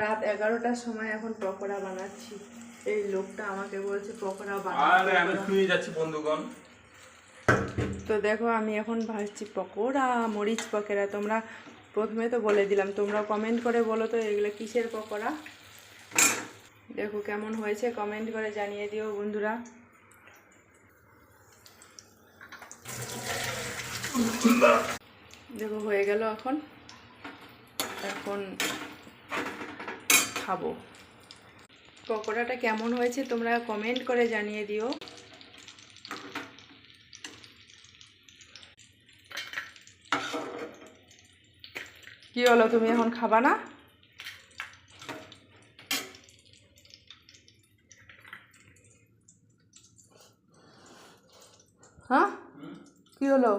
রাত 11টার সময় এখন পকোড়া বানাচ্ছি। এই লোকটা আমাকে বলছে পকোড়া বানাতে। আরে আমি শুয়ে যাচ্ছি বন্ধুগণ। তো দেখো আমি এখন ভাজছি পকোড়া, মরিচ পকোড়া। তোমরা প্রথমে তো বলে দিলাম, তোমরা কমেন্ট করে বলো তো এগুলো কিসের পকোড়া। দেখো কেমন হয়েছে কমেন্ট করে জানিয়ে দিও বন্ধুরা। দেখো হয়ে গেল, এখন এখন খাবো। পকোড়াটা কেমন হয়েছে তোমরা কমেন্ট করে জানিয়ে দিও। কি হলো, তুমি এখন খাবা না? হ্যাঁ, কি হলো?